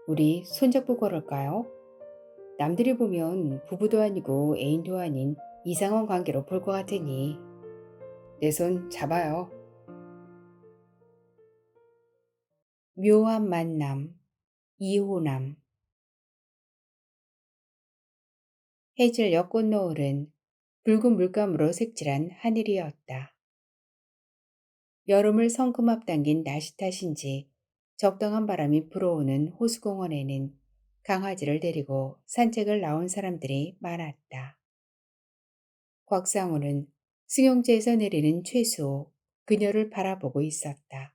우리 손잡고 걸을까요? 남들이 보면 부부도 아니고 애인도 아닌 이상한 관계로 볼 것 같으니 내 손 잡아요. 묘한 만남, 이호남. 해질 여꽃 노을은 붉은 물감으로 색칠한 하늘이었다. 여름을 성큼 앞당긴 날씨 탓인지 적당한 바람이 불어오는 호수공원에는 강아지를 데리고 산책을 나온 사람들이 많았다. 곽상우는 승용차에서 내리는 최수호, 그녀를 바라보고 있었다.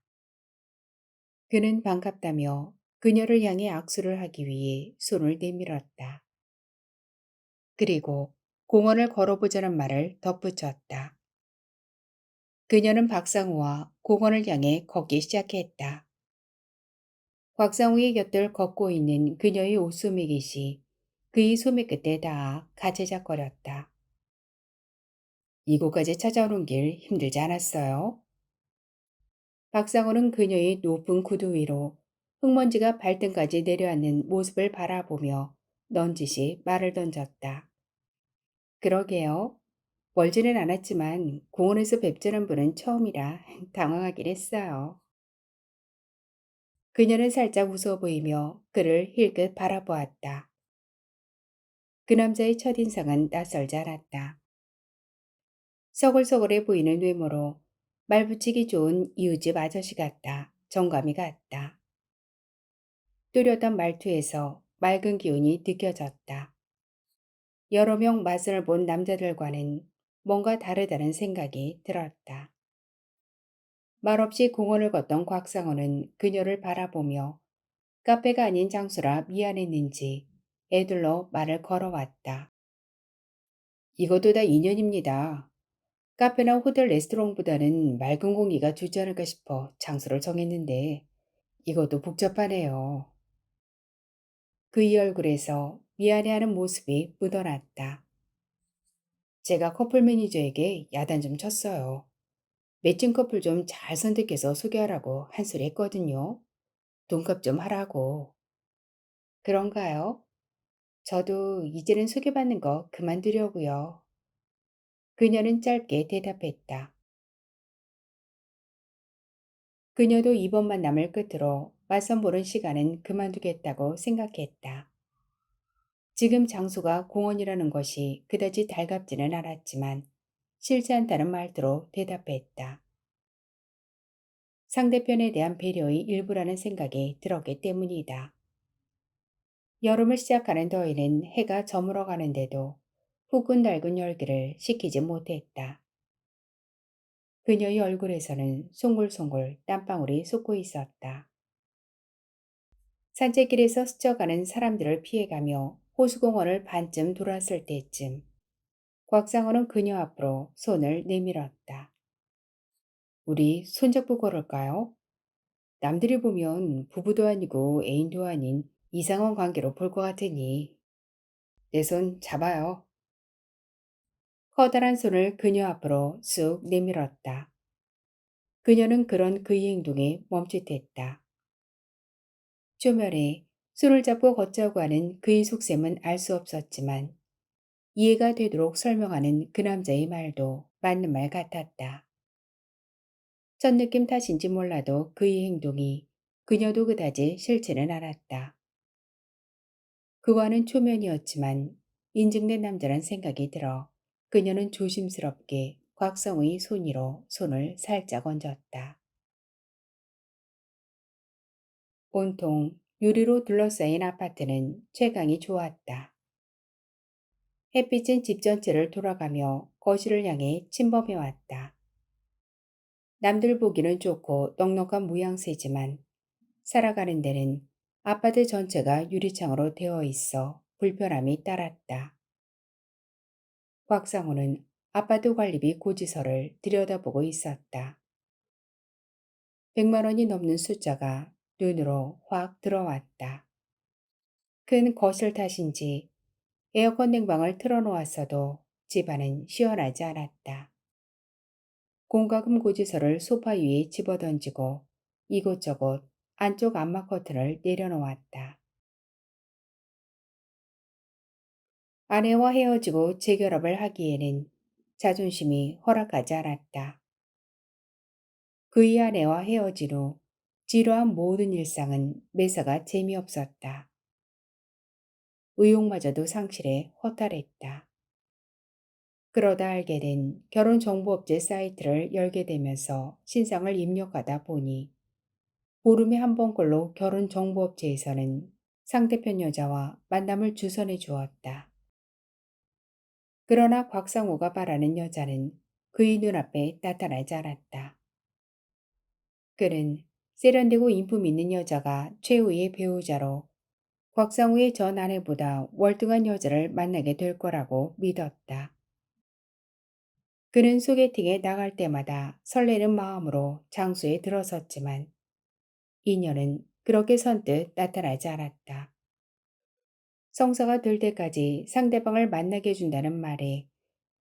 그는 반갑다며 그녀를 향해 악수를 하기 위해 손을 내밀었다. 그리고 공원을 걸어보자는 말을 덧붙였다. 그녀는 박상우와 공원을 향해 걷기 시작했다. 곽상우의 곁을 걷고 있는 그녀의 옷소매깃이 그의 소매 끝에 닿아 가재작거렸다. 이곳까지 찾아오는 길 힘들지 않았어요? 박상우는 그녀의 높은 구두 위로 흙먼지가 발등까지 내려앉는 모습을 바라보며 넌지시 말을 던졌다. 그러게요. 멀지는 않았지만 공원에서 뵙자는 분은 처음이라 당황하긴 했어요. 그녀는 살짝 웃어 보이며 그를 힐끗 바라보았다. 그 남자의 첫인상은 낯설지 않았다. 서글서글해 보이는 외모로 말 붙이기 좋은 이웃집 아저씨 같다. 정감이 같다. 뚜렷한 말투에서 맑은 기운이 느껴졌다. 여러 명 맞선을 본 남자들과는 뭔가 다르다는 생각이 들었다. 말없이 공원을 걷던 곽상호는 그녀를 바라보며 카페가 아닌 장소라 미안했는지 애들러 말을 걸어왔다. 이것도 다 인연입니다. 카페나 호텔 레스토랑보다는 맑은 공기가 좋지 않을까 싶어 장소를 정했는데 이것도 복잡하네요. 그의 얼굴에서 미안해하는 모습이 묻어났다. 제가 커플 매니저에게 야단 좀 쳤어요. 매칭 커플 좀 잘 선택해서 소개하라고 한 소리 했거든요. 돈값 좀 하라고. 그런가요? 저도 이제는 소개받는 거 그만두려고요. 그녀는 짧게 대답했다. 그녀도 이번 만남을 끝으로 맞선 보는 시간은 그만두겠다고 생각했다. 지금 장소가 공원이라는 것이 그다지 달갑지는 않았지만 싫지 않다는 말투로 대답했다. 상대편에 대한 배려의 일부라는 생각이 들었기 때문이다. 여름을 시작하는 더위는 해가 저물어 가는데도 후끈달군 열기를 식히지 못했다. 그녀의 얼굴에서는 송글송글 땀방울이 솟고 있었다. 산책길에서 스쳐가는 사람들을 피해가며 호수공원을 반쯤 돌았을 때쯤 곽상호는 그녀 앞으로 손을 내밀었다. 우리 손잡고 걸을까요? 남들이 보면 부부도 아니고 애인도 아닌 이상한 관계로 볼 것 같으니 내 손 잡아요. 커다란 손을 그녀 앞으로 쑥 내밀었다. 그녀는 그런 그의 행동에 멈칫했다. 초면에 손을 잡고 걷자고 하는 그의 속셈은 알 수 없었지만 이해가 되도록 설명하는 그 남자의 말도 맞는 말 같았다. 첫 느낌 탓인지 몰라도 그의 행동이 그녀도 그다지 싫지는 않았다. 그와는 초면이었지만 인증된 남자란 생각이 들어 그녀는 조심스럽게 곽성의 손 위로 손을 살짝 얹었다. 온통 유리로 둘러싸인 아파트는 채광이 좋았다. 햇빛은 집 전체를 돌아가며 거실을 향해 침범해 왔다. 남들 보기는 좋고 넉넉한 모양새지만 살아가는 데는 아파트 전체가 유리창으로 되어 있어 불편함이 따랐다. 곽상우는 아파트 관리비 고지서를 들여다보고 있었다. 100만 원이 넘는 숫자가 눈으로 확 들어왔다. 큰 거실 탓인지 에어컨 냉방을 틀어놓았어도 집안은 시원하지 않았다. 공과금 고지서를 소파 위에 집어던지고 이곳저곳 안쪽 암막 커튼을 내려놓았다. 아내와 헤어지고 재결합을 하기에는 자존심이 허락하지 않았다. 그의 아내와 헤어진 후 지루한 모든 일상은 매사가 재미없었다. 의욕마저도 상실해 허탈했다. 그러다 알게 된 결혼정보업체 사이트를 열게 되면서 신상을 입력하다 보니 보름에 한 번꼴로 결혼정보업체에서는 상대편 여자와 만남을 주선해 주었다. 그러나 곽상우가 바라는 여자는 그의 눈앞에 나타나지 않았다. 그는 세련되고 인품 있는 여자가 최후의 배우자로 곽상우의 전 아내보다 월등한 여자를 만나게 될 거라고 믿었다. 그는 소개팅에 나갈 때마다 설레는 마음으로 장소에 들어섰지만 인연은 그렇게 선뜻 나타나지 않았다. 성사가 될 때까지 상대방을 만나게 해준다는 말에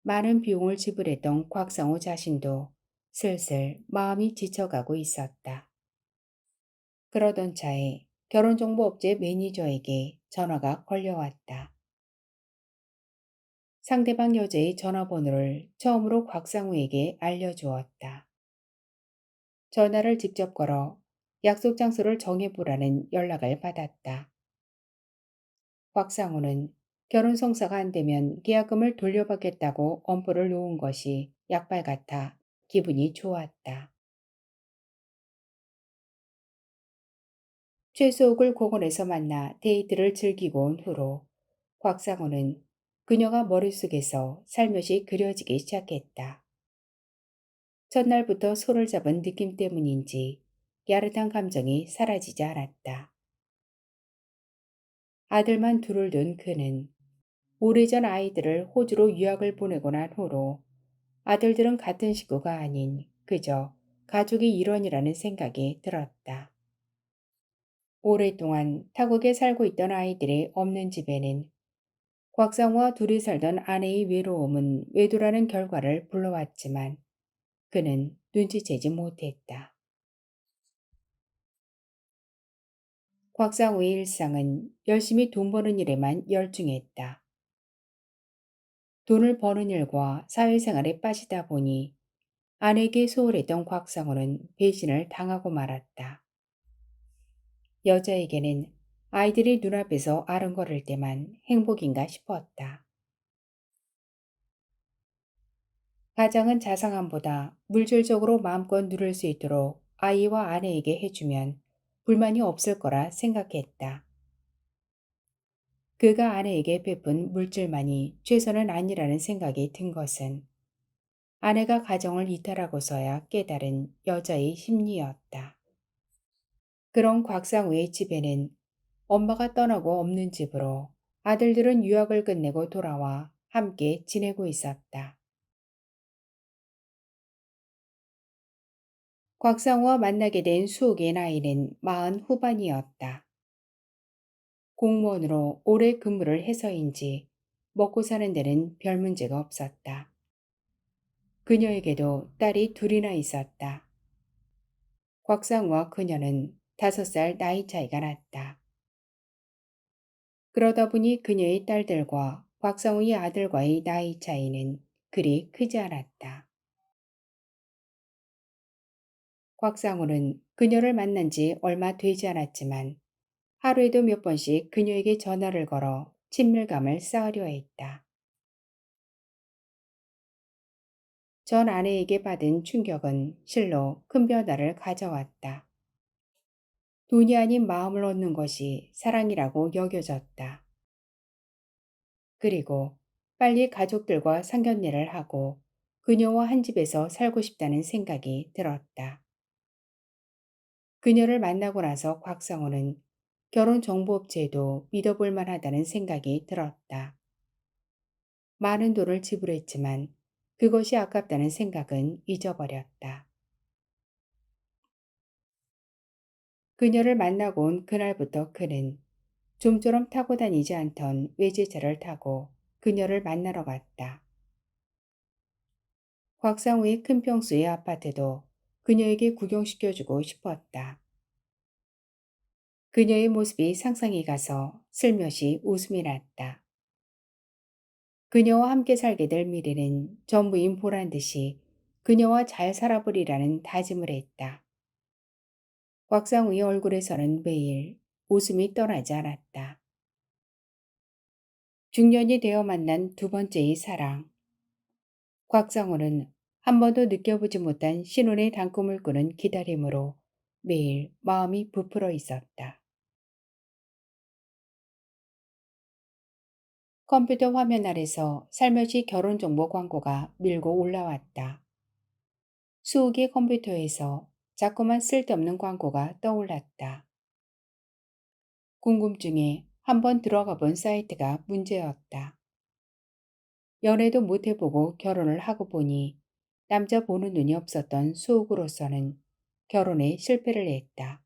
많은 비용을 지불했던 곽상우 자신도 슬슬 마음이 지쳐가고 있었다. 그러던 차에 결혼정보업체 매니저에게 전화가 걸려왔다. 상대방 여자의 전화번호를 처음으로 곽상우에게 알려주었다. 전화를 직접 걸어 약속 장소를 정해보라는 연락을 받았다. 곽상우는 결혼 성사가 안 되면 계약금을 돌려받겠다고 엄포를 놓은 것이 약발 같아 기분이 좋았다. 최수옥을 공원에서 만나 데이트를 즐기고 온 후로 곽상우는 그녀가 머릿속에서 살며시 그려지기 시작했다. 첫날부터 손을 잡은 느낌 때문인지 야릇한 감정이 사라지지 않았다. 아들만 둘을 둔 그는 오래전 아이들을 호주로 유학을 보내고 난 후로 아들들은 같은 식구가 아닌 그저 가족의 일원이라는 생각이 들었다. 오랫동안 타국에 살고 있던 아이들이 없는 집에는 곽상우와 둘이 살던 아내의 외로움은 외도라는 결과를 불러왔지만 그는 눈치채지 못했다. 곽상우의 일상은 열심히 돈 버는 일에만 열중했다. 돈을 버는 일과 사회생활에 빠지다 보니 아내에게 소홀했던 곽상우는 배신을 당하고 말았다. 여자에게는 아이들이 눈앞에서 아른거릴 때만 행복인가 싶었다. 가장은 자상함보다 물질적으로 마음껏 누릴 수 있도록 아이와 아내에게 해주면 불만이 없을 거라 생각했다. 그가 아내에게 베푼 물질만이 최선은 아니라는 생각이 든 것은 아내가 가정을 이탈하고서야 깨달은 여자의 심리였다. 그런 곽상우의 집에는 엄마가 떠나고 없는 집으로 아들들은 유학을 끝내고 돌아와 함께 지내고 있었다. 곽상우와 만나게 된 수옥의 나이는 40 후반이었다. 공무원으로 오래 근무를 해서인지 먹고 사는 데는 별 문제가 없었다. 그녀에게도 딸이 둘이나 있었다. 곽상우와 그녀는 5살 나이 차이가 났다. 그러다 보니 그녀의 딸들과 곽상우의 아들과의 나이 차이는 그리 크지 않았다. 곽상우는 그녀를 만난 지 얼마 되지 않았지만 하루에도 몇 번씩 그녀에게 전화를 걸어 친밀감을 쌓으려 했다. 전 아내에게 받은 충격은 실로 큰 변화를 가져왔다. 돈이 아닌 마음을 얻는 것이 사랑이라고 여겨졌다. 그리고 빨리 가족들과 상견례를 하고 그녀와 한 집에서 살고 싶다는 생각이 들었다. 그녀를 만나고 나서 곽상우는 결혼정보업체에도 믿어볼 만하다는 생각이 들었다. 많은 돈을 지불했지만 그것이 아깝다는 생각은 잊어버렸다. 그녀를 만나고 온 그날부터 그는 좀처럼 타고 다니지 않던 외제차를 타고 그녀를 만나러 갔다. 곽상우의 큰 평수의 아파트도 그녀에게 구경시켜주고 싶었다. 그녀의 모습이 상상이 가서 슬며시 웃음이 났다. 그녀와 함께 살게 될 미래는 전부인 보란 듯이 그녀와 잘 살아보리라는 다짐을 했다. 곽상우의 얼굴에서는 매일 웃음이 떠나지 않았다. 중년이 되어 만난 두 번째의 사랑. 곽상우는 한 번도 느껴보지 못한 신혼의 단꿈을 꾸는 기다림으로 매일 마음이 부풀어 있었다. 컴퓨터 화면 아래서 살며시 결혼정보 광고가 밀고 올라왔다. 수욱의 컴퓨터에서 자꾸만 쓸데없는 광고가 떠올랐다. 궁금증에 한번 들어가 본 사이트가 문제였다. 연애도 못 해보고 결혼을 하고 보니 남자 보는 눈이 없었던 수욱으로서는 결혼에 실패를 했다.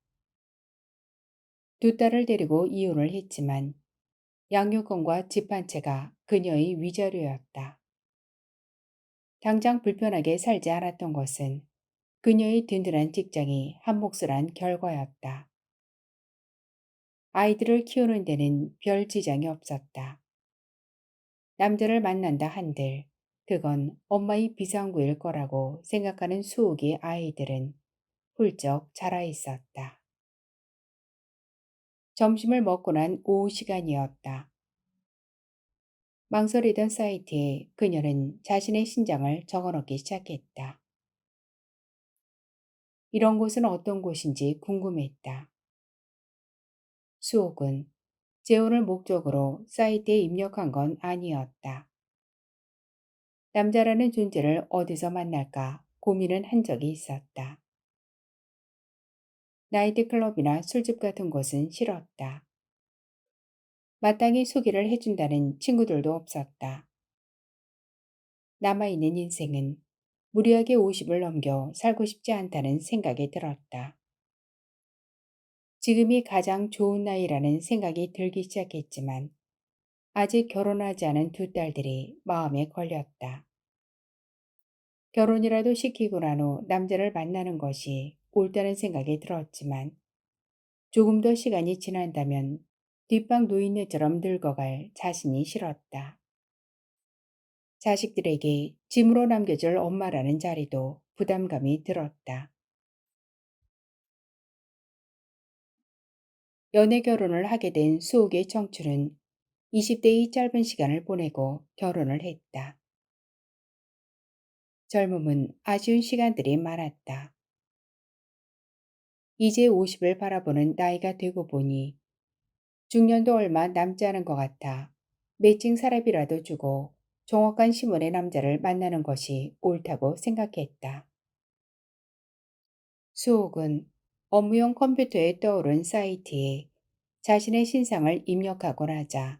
두 딸을 데리고 이혼을 했지만 양육권과 집 한 채가 그녀의 위자료였다. 당장 불편하게 살지 않았던 것은 그녀의 든든한 직장이 한몫을 한 결과였다. 아이들을 키우는 데는 별 지장이 없었다. 남자를 만난다 한들 그건 엄마의 비상구일 거라고 생각하는 수욱의 아이들은 훌쩍 자라 있었다. 점심을 먹고 난 오후 시간이었다. 망설이던 사이트에 그녀는 자신의 신장을 적어넣기 시작했다. 이런 곳은 어떤 곳인지 궁금했다. 수옥은 재혼을 목적으로 사이트에 입력한 건 아니었다. 남자라는 존재를 어디서 만날까 고민은 한 적이 있었다. 나이트클럽이나 술집 같은 곳은 싫었다. 마땅히 소개를 해준다는 친구들도 없었다. 남아있는 인생은 무리하게 50을 넘겨 살고 싶지 않다는 생각이 들었다. 지금이 가장 좋은 나이라는 생각이 들기 시작했지만 아직 결혼하지 않은 두 딸들이 마음에 걸렸다. 결혼이라도 시키고 난 후 남자를 만나는 것이 옳다는 생각이 들었지만 조금 더 시간이 지난다면 뒷방 노인네처럼 늙어갈 자신이 싫었다. 자식들에게 짐으로 남겨줄 엄마라는 자리도 부담감이 들었다. 연애 결혼을 하게 된 수옥의 청춘은 20대의 짧은 시간을 보내고 결혼을 했다. 젊음은 아쉬운 시간들이 많았다. 이제 50을 바라보는 나이가 되고 보니 중년도 얼마 남지 않은 것 같아 매칭 사례비라도 주고 정확한 신분의 남자를 만나는 것이 옳다고 생각했다. 수옥은 업무용 컴퓨터에 떠오른 사이트에 자신의 신상을 입력하고 나자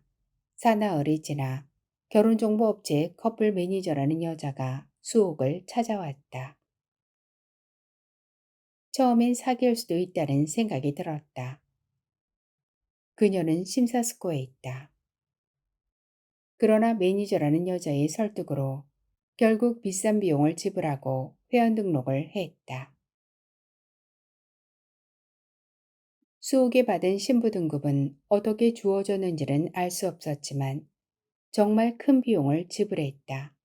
사나흘이 지나 결혼정보업체 커플 매니저라는 여자가 수옥을 찾아왔다. 처음엔 사귈 수도 있다는 생각이 들었다. 그녀는 심사숙고했다. 그러나 매니저라는 여자의 설득으로 결국 비싼 비용을 지불하고 회원 등록을 했다. 수옥이 받은 신부 등급은 어떻게 주어졌는지는 알 수 없었지만 정말 큰 비용을 지불했다.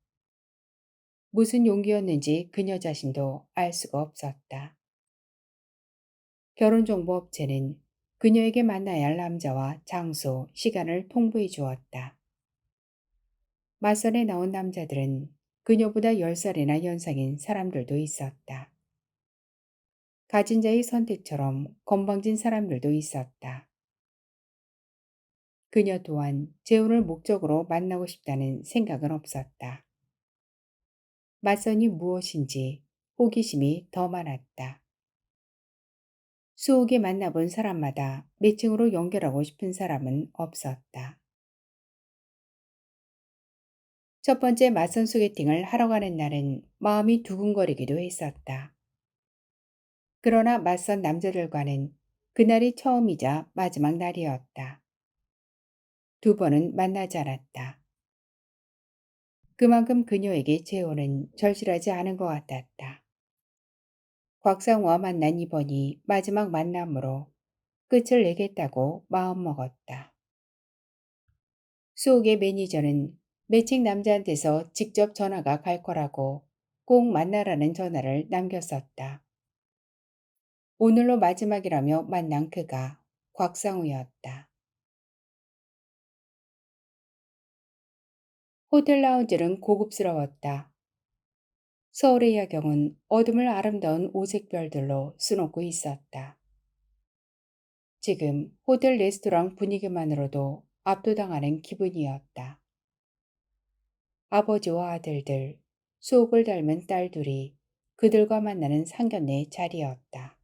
무슨 용기였는지 그녀 자신도 알 수가 없었다. 결혼정보업체는 그녀에게 만나야 할 남자와 장소, 시간을 통보해 주었다. 맞선에 나온 남자들은 그녀보다 10살이나 연상인 사람들도 있었다. 가진 자의 선택처럼 건방진 사람들도 있었다. 그녀 또한 재혼을 목적으로 만나고 싶다는 생각은 없었다. 맞선이 무엇인지 호기심이 더 많았다. 수옥이 만나본 사람마다 매칭으로 연결하고 싶은 사람은 없었다. 첫 번째 맞선 소개팅을 하러 가는 날은 마음이 두근거리기도 했었다. 그러나 맞선 남자들과는 그날이 처음이자 마지막 날이었다. 두 번은 만나지 않았다. 그만큼 그녀에게 재혼은 절실하지 않은 것 같았다. 곽상우와 만난 이번이 마지막 만남으로 끝을 내겠다고 마음먹었다. 수옥의 매니저는 매칭 남자한테서 직접 전화가 갈 거라고 꼭 만나라는 전화를 남겼었다. 오늘로 마지막이라며 만난 그가 곽상우였다. 호텔 라운지는 고급스러웠다. 서울의 야경은 어둠을 아름다운 오색별들로 수놓고 있었다. 지금 호텔 레스토랑 분위기만으로도 압도당하는 기분이었다. 아버지와 아들들, 수옥을 닮은 딸들이 그들과 만나는 상견례 자리였다.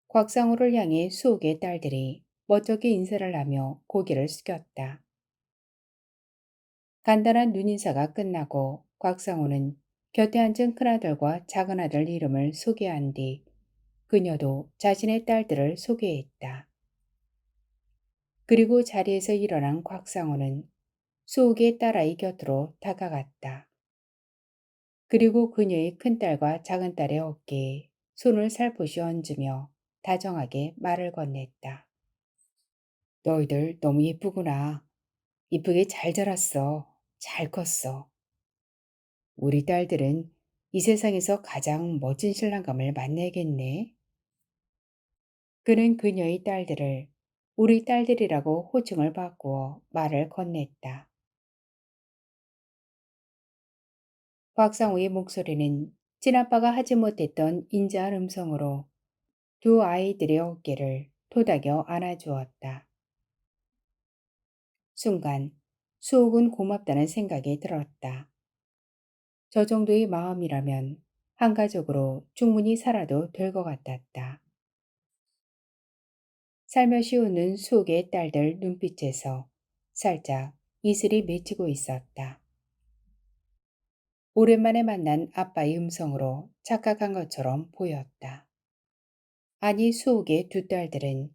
곽상우를 향해 수옥의 딸들이 멋쩍게 인사를 하며 고개를 숙였다. 간단한 눈인사가 끝나고 곽상우는 곁에 앉은 큰아들과 작은아들 이름을 소개한 뒤 그녀도 자신의 딸들을 소개했다. 그리고 자리에서 일어난 곽상우는 수옥의 딸아이 곁으로 다가갔다. 그리고 그녀의 큰딸과 작은딸의 어깨에 손을 살포시 얹으며 다정하게 말을 건넸다. 너희들 너무 예쁘구나. 이쁘게 잘 자랐어. 잘 컸어. 우리 딸들은 이 세상에서 가장 멋진 신랑감을 만나야겠네. 그는 그녀의 딸들을 우리 딸들이라고 호칭을 바꾸어 말을 건넸다. 곽상우의 목소리는 친아빠가 하지 못했던 인자한 음성으로 두 아이들의 어깨를 토닥여 안아주었다. 순간 수옥은 고맙다는 생각이 들었다. 저 정도의 마음이라면 한가족으로 충분히 살아도 될 것 같았다. 살며시 웃는 수옥의 딸들 눈빛에서 살짝 이슬이 맺히고 있었다. 오랜만에 만난 아빠의 음성으로 착각한 것처럼 보였다. 아니 수옥의 두 딸들은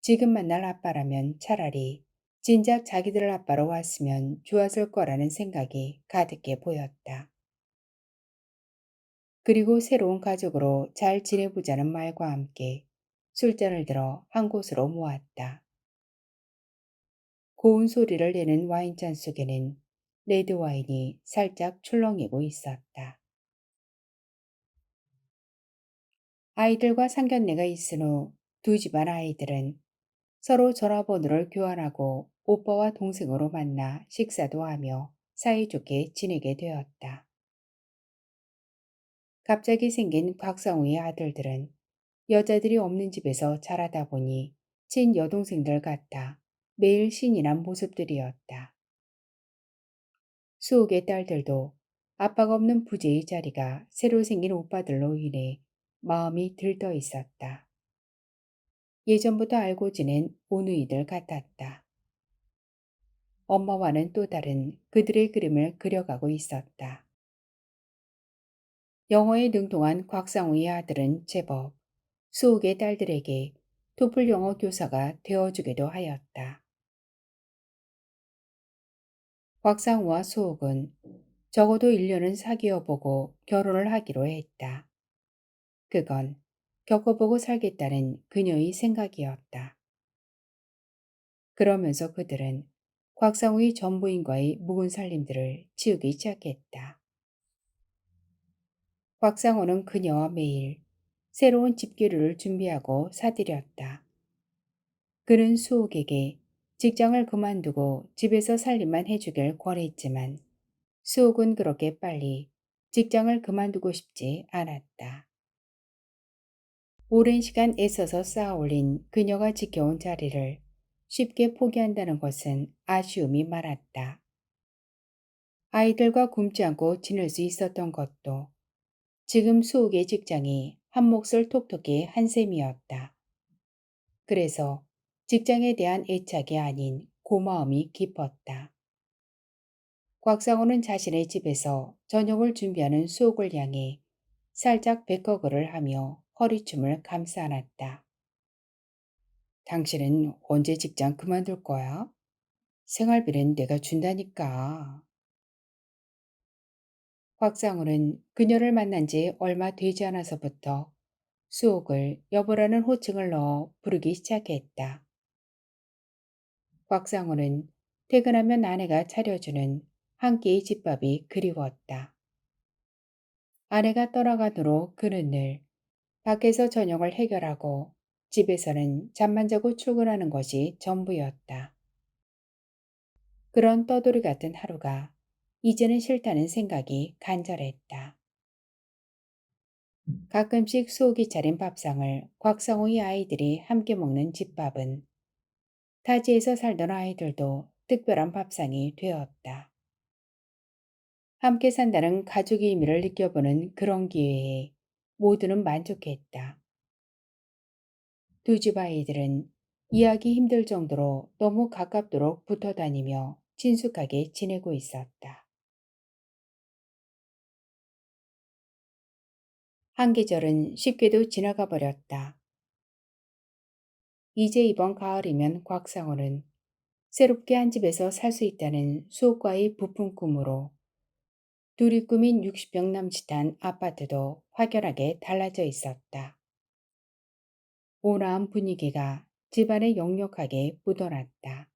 지금 만날 아빠라면 차라리 진작 자기들 아빠로 왔으면 좋았을 거라는 생각이 가득해 보였다. 그리고 새로운 가족으로 잘 지내보자는 말과 함께 술잔을 들어 한 곳으로 모았다. 고운 소리를 내는 와인잔 속에는 레드 와인이 살짝 출렁이고 있었다. 아이들과 상견례가 있은 후 두 집안 아이들은 서로 전화번호를 교환하고 오빠와 동생으로 만나 식사도 하며 사이좋게 지내게 되었다. 갑자기 생긴 곽상우의 아들들은 여자들이 없는 집에서 자라다 보니 친 여동생들 같아 매일 신이 난 모습들이었다. 수옥의 딸들도 아빠가 없는 부재의 자리가 새로 생긴 오빠들로 인해 마음이 들떠 있었다. 예전부터 알고 지낸 오누이들 같았다. 엄마와는 또 다른 그들의 그림을 그려가고 있었다. 영어에 능통한 곽상우의 아들은 제법 수옥의 딸들에게 토플 영어 교사가 되어주기도 하였다. 곽상우와 수옥은 적어도 1년은 사귀어보고 결혼을 하기로 했다. 그건 겪어보고 살겠다는 그녀의 생각이었다. 그러면서 그들은 곽상우의 전부인과의 묵은 살림들을 치우기 시작했다. 곽상우는 그녀와 매일 새로운 집기류를 준비하고 사들였다. 그는 수옥에게 직장을 그만두고 집에서 살림만 해주길 권했지만 수옥은 그렇게 빨리 직장을 그만두고 싶지 않았다. 오랜 시간 애써서 쌓아올린 그녀가 지켜온 자리를 쉽게 포기한다는 것은 아쉬움이 많았다. 아이들과 굶지 않고 지낼 수 있었던 것도 지금 수옥의 직장이 한 몫을 톡톡히 한 셈이었다. 그래서 직장에 대한 애착이 아닌 고마움이 깊었다. 곽상우는 자신의 집에서 저녁을 준비하는 수옥을 향해 살짝 베커글을 하며 허리춤을 감싸 안았다. 당신은 언제 직장 그만둘 거야? 생활비는 내가 준다니까. 곽상우는 그녀를 만난 지 얼마 되지 않아서부터 수옥을 여보라는 호칭을 넣어 부르기 시작했다. 곽상우는 퇴근하면 아내가 차려주는 한 끼의 집밥이 그리웠다. 아내가 떠나간 후로 그는 늘 밖에서 저녁을 해결하고 집에서는 잠만 자고 출근하는 것이 전부였다. 그런 떠돌이 같은 하루가 이제는 싫다는 생각이 간절했다. 가끔씩 수옥이 차린 밥상을 곽상우의 아이들이 함께 먹는 집밥은 타지에서 살던 아이들도 특별한 밥상이 되었다. 함께 산다는 가족의 의미를 느껴보는 그런 기회에 모두는 만족했다. 두 집 아이들은 이해하기 힘들 정도로 너무 가깝도록 붙어 다니며 친숙하게 지내고 있었다. 한 계절은 쉽게도 지나가 버렸다. 이제 이번 가을이면 곽상우는 새롭게 한 집에서 살 수 있다는 수옥과의 부푼 꿈으로 둘이 꾸민 60평 남짓한 아파트도 확연하게 달라져 있었다. 온화한 분위기가 집안에 역력하게 묻어났다.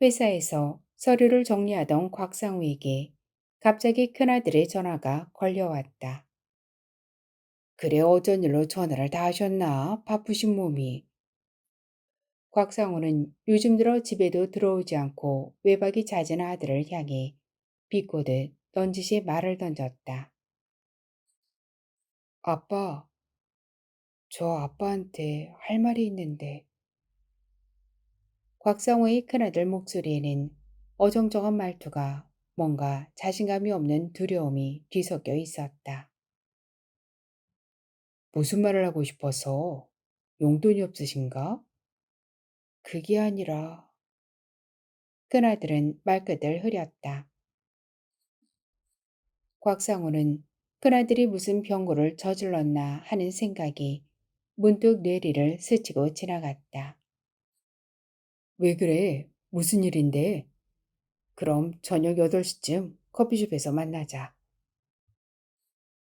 회사에서 서류를 정리하던 곽상우에게 갑자기 큰아들의 전화가 걸려왔다. 그래 어쩐 일로 전화를 다 하셨나? 바쁘신 몸이. 곽상우는 요즘 들어 집에도 들어오지 않고 외박이 잦은 아들을 향해 비꼬듯 넌지시 말을 던졌다. 아빠, 저 아빠한테 할 말이 있는데. 곽상우의 큰아들 목소리에는 어정쩡한 말투가 뭔가 자신감이 없는 두려움이 뒤섞여 있었다. 무슨 말을 하고 싶어서? 용돈이 없으신가? 그게 아니라 큰아들은 말끝을 흐렸다. 곽상우는 큰아들이 무슨 병고를 저질렀나 하는 생각이 문득 뇌리를 스치고 지나갔다. 왜 그래? 무슨 일인데? 그럼 저녁 8시쯤 커피숍에서 만나자.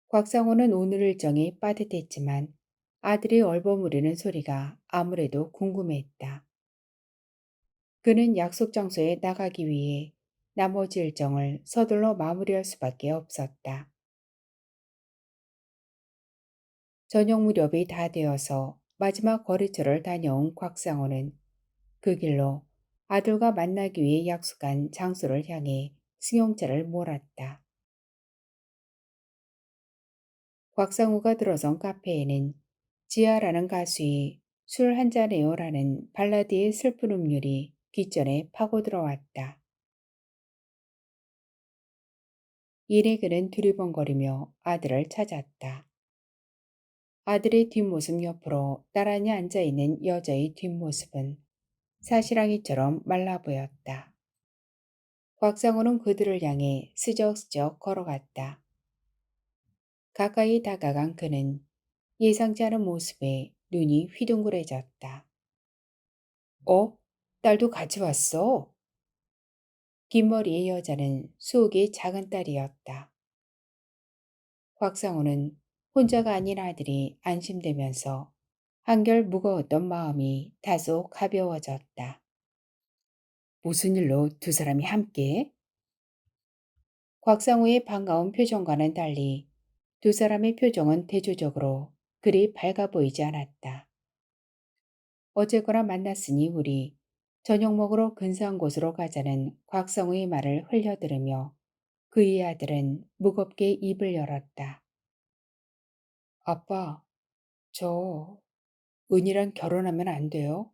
곽상우는 오늘 일정이 빠듯했지만 아들이 얼버무리는 소리가 아무래도 궁금했다. 그는 약속 장소에 나가기 위해 나머지 일정을 서둘러 마무리할 수밖에 없었다. 저녁 무렵이 다 되어서 마지막 거리처를 다녀온 곽상우는 그 길로 아들과 만나기 위해 약속한 장소를 향해 승용차를 몰았다. 곽상우가 들어선 카페에는 지아라는 가수의 술 한잔해요라는 발라드의 슬픈 음률이 귓전에 파고 들어왔다. 이내 그는 두리번거리며 아들을 찾았다. 아들의 뒷모습 옆으로 나란히 앉아있는 여자의 뒷모습은 사시랑이처럼 말라 보였다. 곽상우는 그들을 향해 스적스적 걸어갔다. 가까이 다가간 그는 예상치 않은 모습에 눈이 휘둥그레졌다. 어? 딸도 같이 왔어? 긴 머리의 여자는 수옥의 작은 딸이었다. 곽상우는 혼자가 아닌 아들이 안심되면서 한결 무거웠던 마음이 다소 가벼워졌다. 무슨 일로 두 사람이 함께? 곽상우의 반가운 표정과는 달리 두 사람의 표정은 대조적으로 그리 밝아 보이지 않았다. 어제거나 만났으니 우리 저녁 먹으러 근사한 곳으로 가자는 곽성우의 말을 흘려들으며 그의 아들은 무겁게 입을 열었다. 아빠, 저 은이랑 결혼하면 안 돼요?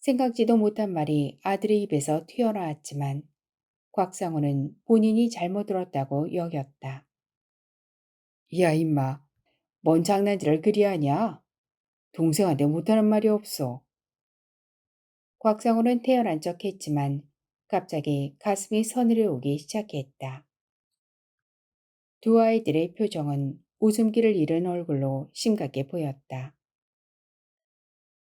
생각지도 못한 말이 아들의 입에서 튀어나왔지만 곽상우는 본인이 잘못 들었다고 여겼다. 야 임마, 뭔 장난질을 그리 하냐? 동생한테 못하는 말이 없어. 곽상우는 태어난 척했지만 갑자기 가슴이 서늘해오기 시작했다. 두 아이들의 표정은 웃음기를 잃은 얼굴로 심각해 보였다.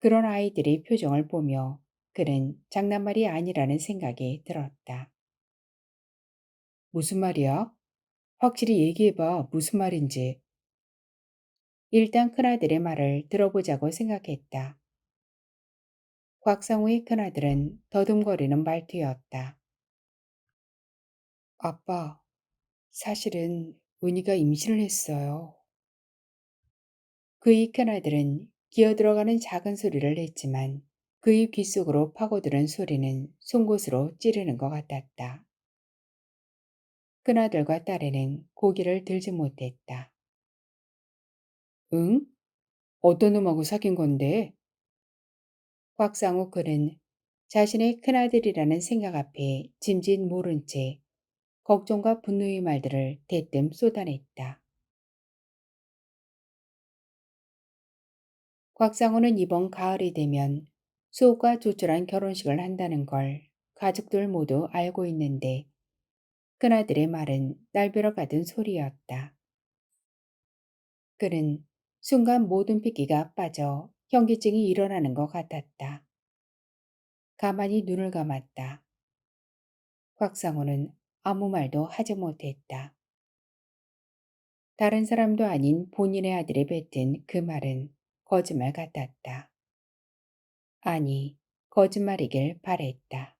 그런 아이들의 표정을 보며 그는 장난말이 아니라는 생각이 들었다. 무슨 말이야? 확실히 얘기해봐. 무슨 말인지. 일단 큰아들의 말을 들어보자고 생각했다. 곽상우의 큰아들은 더듬거리는 말투였다. 아빠, 사실은 은희가 임신을 했어요. 그의 큰아들은 기어들어가는 작은 소리를 냈지만 그의 귓속으로 파고드는 소리는 송곳으로 찌르는 것 같았다. 큰아들과 딸에는 고개를 들지 못했다. 응? 어떤 놈하고 사귄 건데? 곽상우 그는 자신의 큰아들이라는 생각 앞에 짐짓 모른 채 걱정과 분노의 말들을 대뜸 쏟아냈다. 곽상우는 이번 가을이 되면 수옥과 조촐한 결혼식을 한다는 걸 가족들 모두 알고 있는데 큰아들의 말은 날벼락 같은 소리였다. 그는 순간 모든 핏기가 빠져 현기증이 일어나는 것 같았다. 가만히 눈을 감았다. 곽상우는 아무 말도 하지 못했다. 다른 사람도 아닌 본인의 아들이 뱉은 그 말은 거짓말 같았다. 아니, 거짓말이길 바랬다.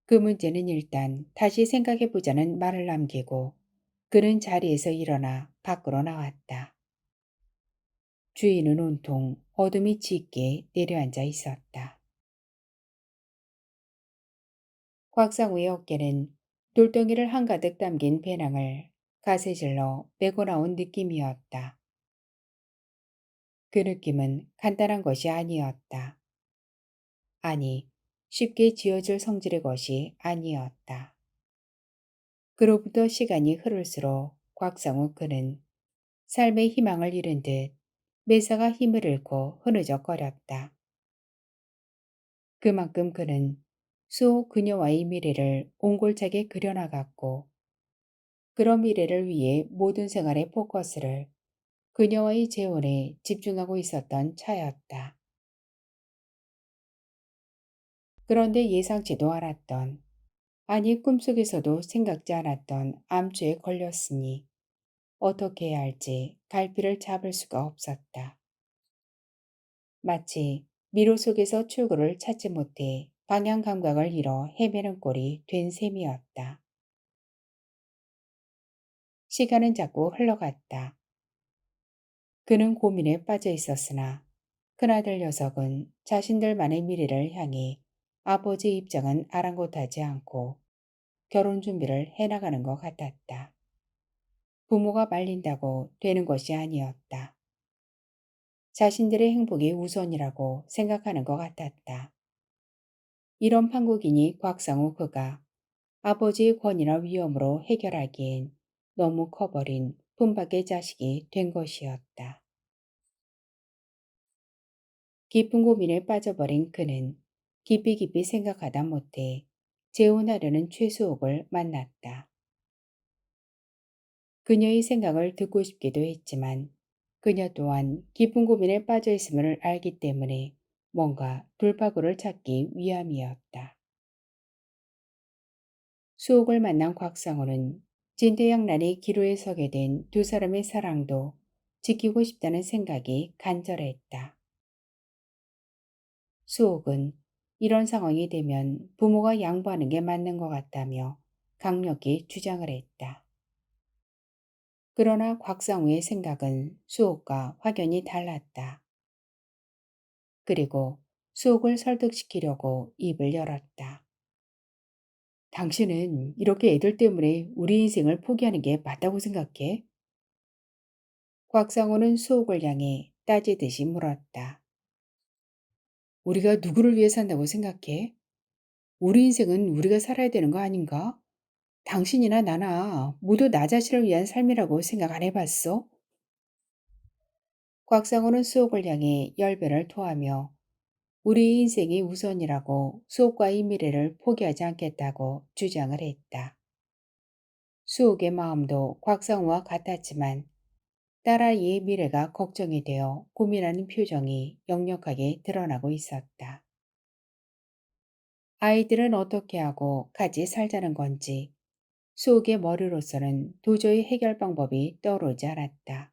그 문제는 일단 다시 생각해보자는 말을 남기고 그는 자리에서 일어나 밖으로 나왔다. 주위는 온통 어둠이 짙게 내려앉아 있었다. 곽상우의 어깨는 돌덩이를 한가득 담긴 배낭을 가세질러 메고 나온 느낌이었다. 그 느낌은 간단한 것이 아니었다. 아니, 쉽게 지어질 성질의 것이 아니었다. 그로부터 시간이 흐를수록 곽상우 그는 삶의 희망을 잃은 듯 매사가 힘을 잃고 흐느적거렸다. 그만큼 그는 수호 그녀와의 미래를 옹골차게 그려나갔고 그런 미래를 위해 모든 생활의 포커스를 그녀와의 재혼에 집중하고 있었던 차였다. 그런데 예상치도 않았던, 아니 꿈속에서도 생각지 않았던 암투에 걸렸으니 어떻게 해야 할지 갈피를 잡을 수가 없었다. 마치 미로 속에서 출구를 찾지 못해 방향 감각을 잃어 헤매는 꼴이 된 셈이었다. 시간은 자꾸 흘러갔다. 그는 고민에 빠져 있었으나 큰아들 녀석은 자신들만의 미래를 향해 아버지의 입장은 아랑곳하지 않고 결혼 준비를 해나가는 것 같았다. 부모가 말린다고 되는 것이 아니었다. 자신들의 행복이 우선이라고 생각하는 것 같았다. 이런 판국이니 곽상우 그가 아버지의 권위나 위험으로 해결하기엔 너무 커버린 품밖의 자식이 된 것이었다. 깊은 고민에 빠져버린 그는 깊이 생각하다 못해 재혼하려는 최수옥을 만났다. 그녀의 생각을 듣고 싶기도 했지만 그녀 또한 깊은 고민에 빠져 있음을 알기 때문에 뭔가 돌파구를 찾기 위함이었다. 수옥을 만난 곽상우는 진퇴양난의 기로에 서게 된 두 사람의 사랑도 지키고 싶다는 생각이 간절했다. 수옥은 이런 상황이 되면 부모가 양보하는 게 맞는 것 같다며 강력히 주장을 했다. 그러나 곽상우의 생각은 수옥과 확연히 달랐다. 그리고 수옥을 설득시키려고 입을 열었다. 당신은 이렇게 애들 때문에 우리 인생을 포기하는 게 맞다고 생각해? 곽상우는 수옥을 향해 따지듯이 물었다. 우리가 누구를 위해 산다고 생각해? 우리 인생은 우리가 살아야 되는 거 아닌가? 당신이나 나나 모두 나 자신을 위한 삶이라고 생각 안 해봤어? 곽상우는 수옥을 향해 열변을 토하며 우리 인생이 우선이라고 수옥과의 미래를 포기하지 않겠다고 주장을 했다. 수옥의 마음도 곽상우와 같았지만 딸아이의 미래가 걱정이 되어 고민하는 표정이 역력하게 드러나고 있었다. 아이들은 어떻게 하고 같이 살자는 건지 수옥의 머리로서는 도저히 해결 방법이 떠오르지 않았다.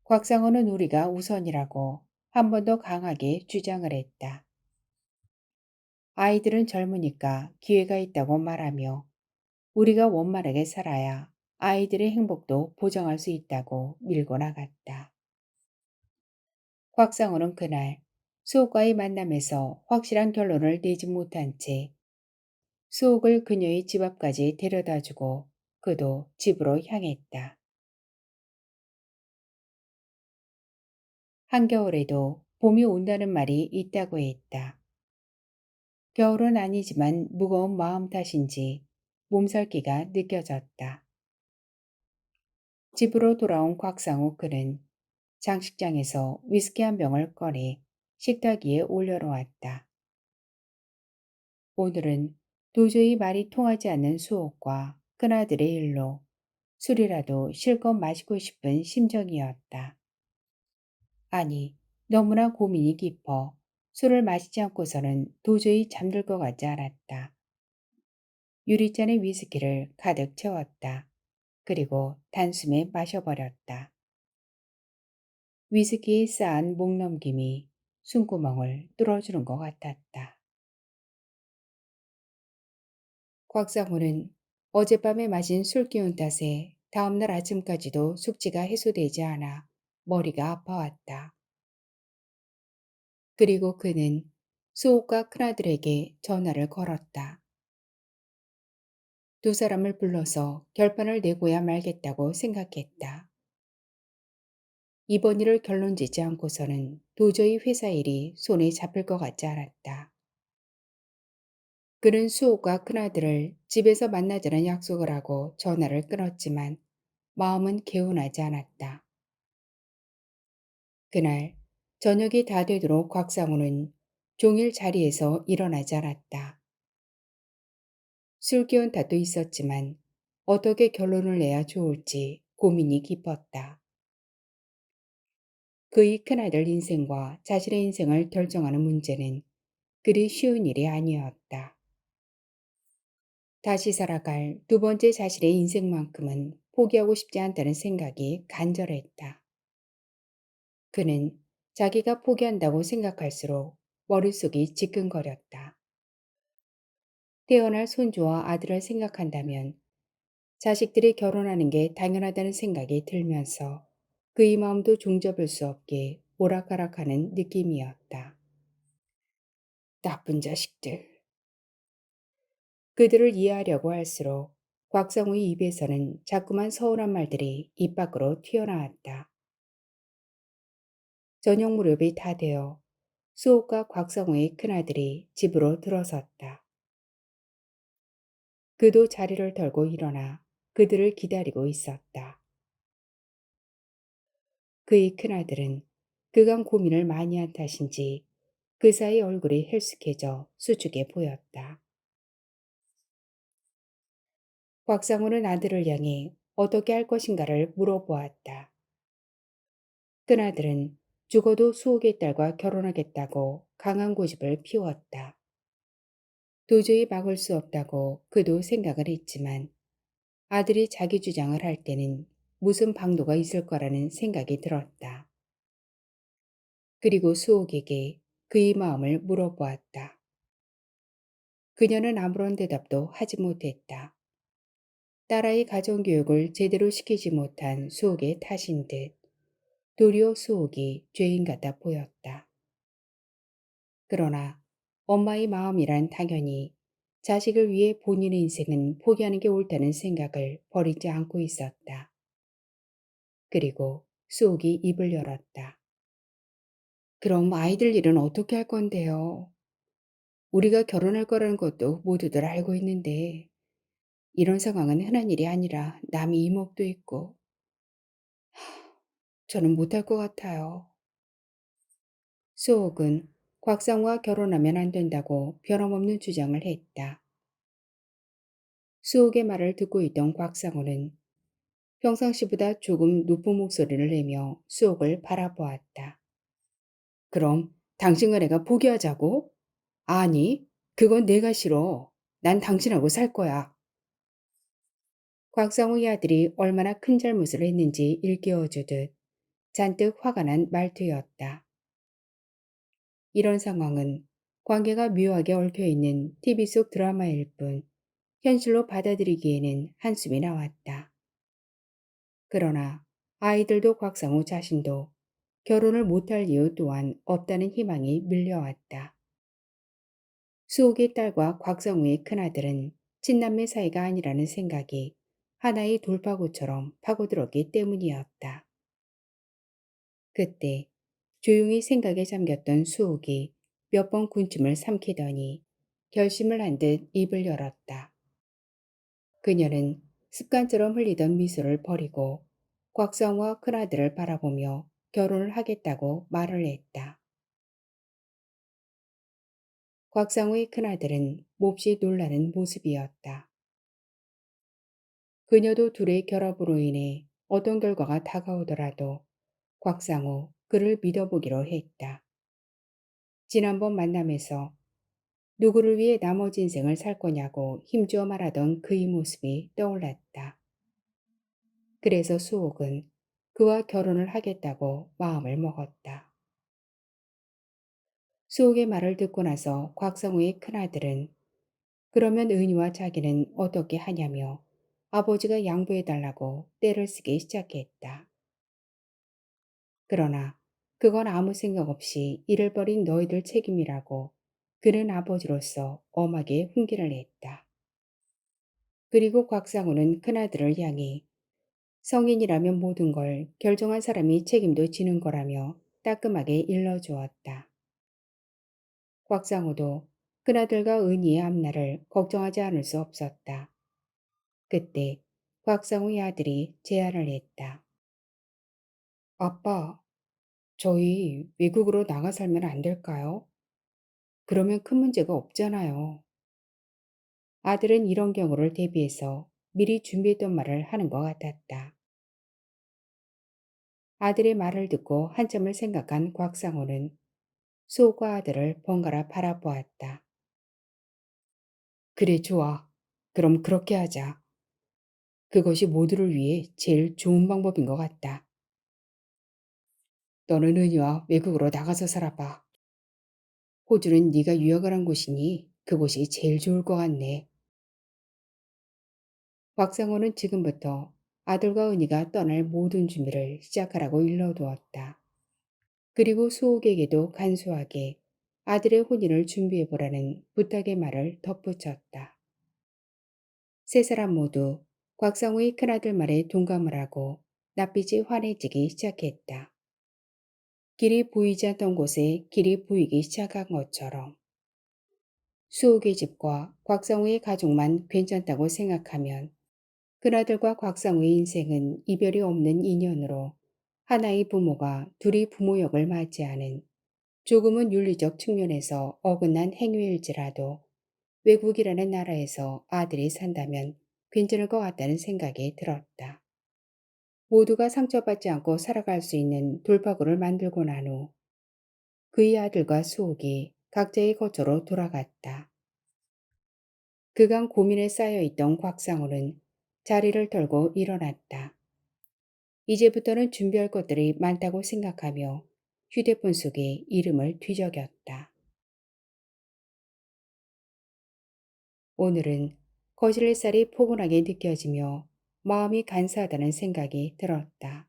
곽상우는 우리가 우선이라고 한 번 더 강하게 주장을 했다. 아이들은 젊으니까 기회가 있다고 말하며 우리가 원만하게 살아야 아이들의 행복도 보장할 수 있다고 밀고 나갔다. 곽상우는 그날 수옥과의 만남에서 확실한 결론을 내지 못한 채 수옥을 그녀의 집 앞까지 데려다주고 그도 집으로 향했다. 한겨울에도 봄이 온다는 말이 있다고 했다. 겨울은 아니지만 무거운 마음 탓인지 몸살기가 느껴졌다. 집으로 돌아온 곽상우 그는 장식장에서 위스키 한 병을 꺼내 식탁 위에 올려놓았다. 오늘은 도저히 말이 통하지 않는 수옥과 큰아들의 일로 술이라도 실컷 마시고 싶은 심정이었다. 아니, 너무나 고민이 깊어 술을 마시지 않고서는 도저히 잠들 것 같지 않았다. 유리잔에 위스키를 가득 채웠다. 그리고 단숨에 마셔버렸다. 위스키에 쌓은 목넘김이 숨구멍을 뚫어주는 것 같았다. 곽상우는 어젯밤에 마신 술 기운 탓에 다음날 아침까지도 숙취가 해소되지 않아 머리가 아파왔다. 그리고 그는 수옥과 큰아들에게 전화를 걸었다. 두 사람을 불러서 결판을 내고야 말겠다고 생각했다. 이번 일을 결론짓지 않고서는 도저히 회사 일이 손에 잡힐 것 같지 않았다. 그는 수옥과 큰아들을 집에서 만나자는 약속을 하고 전화를 끊었지만 마음은 개운하지 않았다. 그날 저녁이 다 되도록 곽상우는 종일 자리에서 일어나지 않았다. 술 기운 탓도 있었지만 어떻게 결론을 내야 좋을지 고민이 깊었다. 그의 큰아들 인생과 자신의 인생을 결정하는 문제는 그리 쉬운 일이 아니었다. 다시 살아갈 두 번째 자신의 인생만큼은 포기하고 싶지 않다는 생각이 간절했다. 그는 자기가 포기한다고 생각할수록 머릿속이 지끈거렸다. 태어날 손주와 아들을 생각한다면 자식들이 결혼하는 게 당연하다는 생각이 들면서 그의 마음도 종잡을 수 없게 오락가락하는 느낌이었다. 나쁜 자식들. 그들을 이해하려고 할수록 곽성우의 입에서는 자꾸만 서운한 말들이 입 밖으로 튀어나왔다. 저녁 무렵이 다 되어 수옥과 곽성우의 큰아들이 집으로 들어섰다. 그도 자리를 털고 일어나 그들을 기다리고 있었다. 그의 큰아들은 그간 고민을 많이 한 탓인지 그 사이 얼굴이 헬쑥해져 수축해 보였다. 곽상우는 아들을 향해 어떻게 할 것인가를 물어보았다. 큰아들은 죽어도 수옥의 딸과 결혼하겠다고 강한 고집을 피웠다. 도저히 막을 수 없다고 그도 생각을 했지만 아들이 자기 주장을 할 때는 무슨 방도가 있을 거라는 생각이 들었다. 그리고 수옥에게 그의 마음을 물어보았다. 그녀는 아무런 대답도 하지 못했다. 딸아이 가정교육을 제대로 시키지 못한 수옥의 탓인 듯 도리어 수옥이 죄인 같아 보였다. 그러나 엄마의 마음이란 당연히 자식을 위해 본인의 인생은 포기하는 게 옳다는 생각을 버리지 않고 있었다. 그리고 수옥이 입을 열었다. 그럼 아이들 일은 어떻게 할 건데요? 우리가 결혼할 거라는 것도 모두들 알고 있는데 이런 상황은 흔한 일이 아니라 남이 이목도 있고 저는 못할 것 같아요. 수옥은 곽상우와 결혼하면 안 된다고 변함없는 주장을 했다. 수옥의 말을 듣고 있던 곽상우는 평상시보다 조금 높은 목소리를 내며 수옥을 바라보았다. 그럼 당신과 내가 포기하자고? 아니, 그건 내가 싫어. 난 당신하고 살 거야. 곽상우의 아들이 얼마나 큰 잘못을 했는지 일깨워주듯 잔뜩 화가 난 말투였다. 이런 상황은 관계가 묘하게 얽혀있는 TV 속 드라마일 뿐 현실로 받아들이기에는 한숨이 나왔다. 그러나 아이들도 곽상우 자신도 결혼을 못할 이유 또한 없다는 희망이 밀려왔다. 수옥의 딸과 곽상우의 큰아들은 친남매 사이가 아니라는 생각이 하나의 돌파구처럼 파고들었기 때문이었다. 그때 조용히 생각에 잠겼던 수옥이 몇 번 군침을 삼키더니 결심을 한 듯 입을 열었다. 그녀는 습관처럼 흘리던 미소를 버리고 곽상우와 큰아들을 바라보며 결혼을 하겠다고 말을 했다. 곽상우의 큰아들은 몹시 놀라는 모습이었다. 그녀도 둘의 결합으로 인해 어떤 결과가 다가오더라도 곽상우 그를 믿어보기로 했다. 지난번 만남에서 누구를 위해 나머지 인생을 살 거냐고 힘주어 말하던 그의 모습이 떠올랐다. 그래서 수옥은 그와 결혼을 하겠다고 마음을 먹었다. 수옥의 말을 듣고 나서 곽성우의 큰아들은 그러면 은희와 자기는 어떻게 하냐며 아버지가 양보해달라고 떼를 쓰기 시작했다. 그러나 그건 아무 생각 없이 일을 벌인 너희들 책임이라고 그는 아버지로서 엄하게 훈계를 했다. 그리고 곽상우는 큰아들을 향해 성인이라면 모든 걸 결정한 사람이 책임도 지는 거라며 따끔하게 일러주었다. 곽상우도 큰아들과 은희의 앞날을 걱정하지 않을 수 없었다. 그때 곽상우의 아들이 제안을 했다. 아빠, 저희 외국으로 나가 살면 안 될까요? 그러면 큰 문제가 없잖아요. 아들은 이런 경우를 대비해서 미리 준비했던 말을 하는 것 같았다. 아들의 말을 듣고 한참을 생각한 곽상우는 수호과 아들을 번갈아 바라보았다. 그래, 좋아. 그럼 그렇게 하자. 그것이 모두를 위해 제일 좋은 방법인 것 같다. 너는 은희와 외국으로 나가서 살아봐. 호주는 네가 유학을 한 곳이니 그곳이 제일 좋을 것 같네. 곽상우는 지금부터 아들과 은희가 떠날 모든 준비를 시작하라고 일러두었다. 그리고 수옥에게도 간소하게 아들의 혼인을 준비해보라는 부탁의 말을 덧붙였다. 세 사람 모두 곽상우의 큰아들 말에 동감을 하고 낯빛이 환해지기 시작했다. 길이 보이지 않던 곳에 길이 보이기 시작한 것처럼 수옥의 집과 곽상우의 가족만 괜찮다고 생각하면 큰아들과 곽상우의 인생은 이별이 없는 인연으로 하나의 부모가 둘이 부모 역을 맞이하는 조금은 윤리적 측면에서 어긋난 행위일지라도 외국이라는 나라에서 아들이 산다면 괜찮을 것 같다는 생각이 들었다. 모두가 상처받지 않고 살아갈 수 있는 돌파구를 만들고 난 후 그의 아들과 수옥이 각자의 거처로 돌아갔다. 그간 고민에 쌓여있던 곽상우는 자리를 털고 일어났다. 이제부터는 준비할 것들이 많다고 생각하며 휴대폰 속에 이름을 뒤적였다. 오늘은 거실 햇살이 포근하게 느껴지며 마음이 간사하다는 생각이 들었다.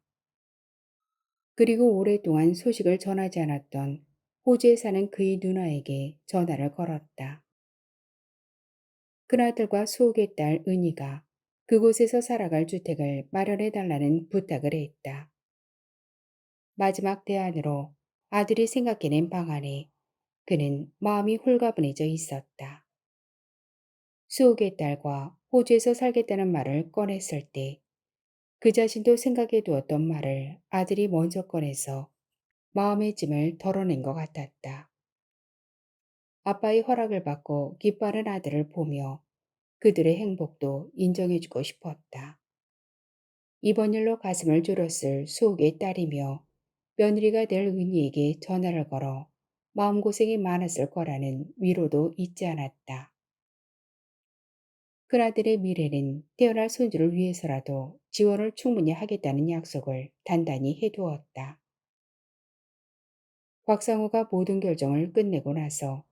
그리고 오랫동안 소식을 전하지 않았던 호주에 사는 그의 누나에게 전화를 걸었다. 큰아들과 수옥의 딸 은희가 그곳에서 살아갈 주택을 마련해달라는 부탁을 했다. 마지막 대안으로 아들이 생각해낸 방안에 그는 마음이 홀가분해져 있었다. 수옥의 딸과 호주에서 살겠다는 말을 꺼냈을 때 그 자신도 생각해 두었던 말을 아들이 먼저 꺼내서 마음의 짐을 덜어낸 것 같았다. 아빠의 허락을 받고 기뻐하는 아들을 보며 그들의 행복도 인정해주고 싶었다. 이번 일로 가슴을 졸였을 수옥의 딸이며 며느리가 될 은희에게 전화를 걸어 마음고생이 많았을 거라는 위로도 잊지 않았다. 큰아들의 미래는 태어날 손주를 위해서라도 지원을 충분히 하겠다는 약속을 단단히 해두었다. 곽상우가 모든 결정을 끝내고 나서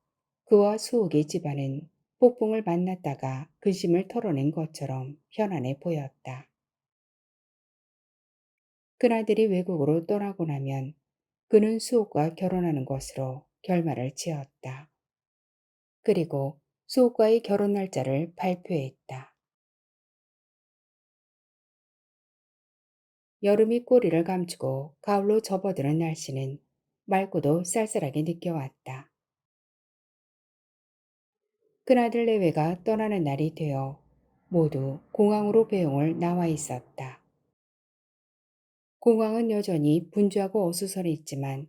그와 수옥의 집안은 폭풍을 만났다가 근심을 털어낸 것처럼 편안해 보였다. 그나들이 외국으로 떠나고 나면 그는 수옥과 결혼하는 것으로 결말을 지었다. 그리고 수옥과의 결혼 날짜를 발표했다. 여름이 꼬리를 감추고 가을로 접어드는 날씨는 맑고도 쌀쌀하게 느껴왔다. 그나들 내외가 떠나는 날이 되어 모두 공항으로 배용을 나와 있었다. 공항은 여전히 분주하고 어수선했지만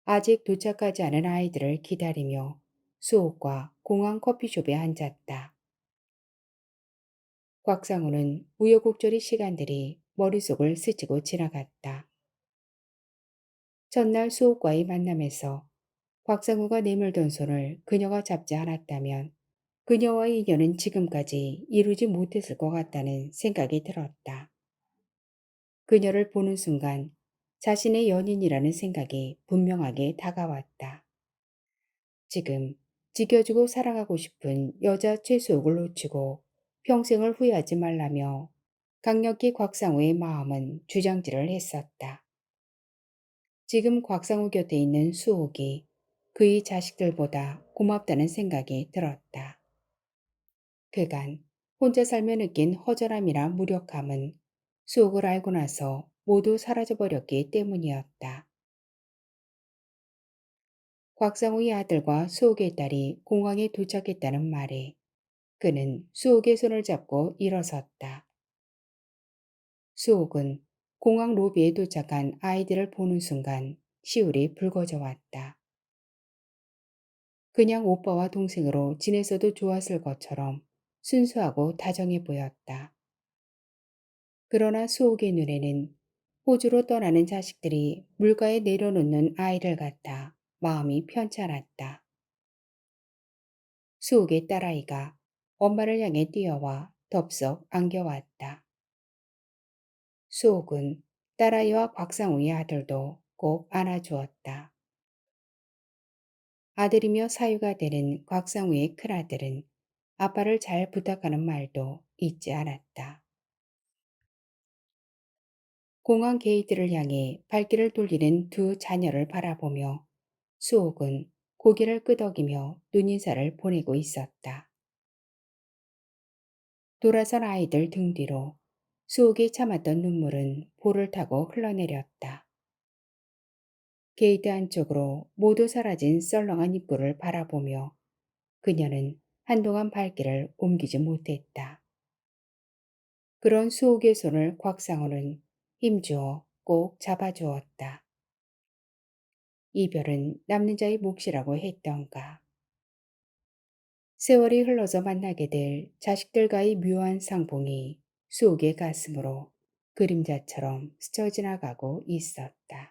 아직 도착하지 않은 아이들을 기다리며 수옥과 공항 커피숍에 앉았다. 곽상우는 우여곡절의 시간들이 머릿속을 스치고 지나갔다. 전날 수옥과의 만남에서 곽상우가 내밀던 손을 그녀가 잡지 않았다면 그녀와의 인연은 지금까지 이루지 못했을 것 같다는 생각이 들었다. 그녀를 보는 순간 자신의 연인이라는 생각이 분명하게 다가왔다. 지금 지켜주고 사랑하고 싶은 여자 최수옥을 놓치고 평생을 후회하지 말라며 강력히 곽상우의 마음은 주장질을 했었다. 지금 곽상우 곁에 있는 수옥이 그의 자식들보다 고맙다는 생각이 들었다. 그간 혼자 살며 느낀 허전함이나 무력함은 수옥을 알고 나서 모두 사라져버렸기 때문이었다. 곽상우의 아들과 수옥의 딸이 공항에 도착했다는 말에 그는 수옥의 손을 잡고 일어섰다. 수옥은 공항 로비에 도착한 아이들을 보는 순간 시울이 붉어져 왔다. 그냥 오빠와 동생으로 지내서도 좋았을 것처럼 순수하고 다정해 보였다. 그러나 수옥의 눈에는 호주로 떠나는 자식들이 물가에 내려놓는 아이를 같아 마음이 편찮았다. 수옥의 딸아이가 엄마를 향해 뛰어와 덥석 안겨왔다. 수옥은 딸아이와 곽상우의 아들도 꼭 안아주었다. 아들이며 사유가 되는 곽상우의 큰아들은 아빠를 잘 부탁하는 말도 잊지 않았다. 공항 게이트를 향해 발길을 돌리는 두 자녀를 바라보며 수옥은 고개를 끄덕이며 눈인사를 보내고 있었다. 돌아선 아이들 등 뒤로 수옥이 참았던 눈물은 볼을 타고 흘러내렸다. 게이트 안쪽으로 모두 사라진 썰렁한 입구를 바라보며 그녀는 한동안 발길을 옮기지 못했다. 그런 수옥의 손을 곽상우는 힘주어 꼭 잡아주었다. 이별은 남는 자의 몫이라고 했던가. 세월이 흘러서 만나게 될 자식들과의 묘한 상봉이 수옥의 가슴으로 그림자처럼 스쳐 지나가고 있었다.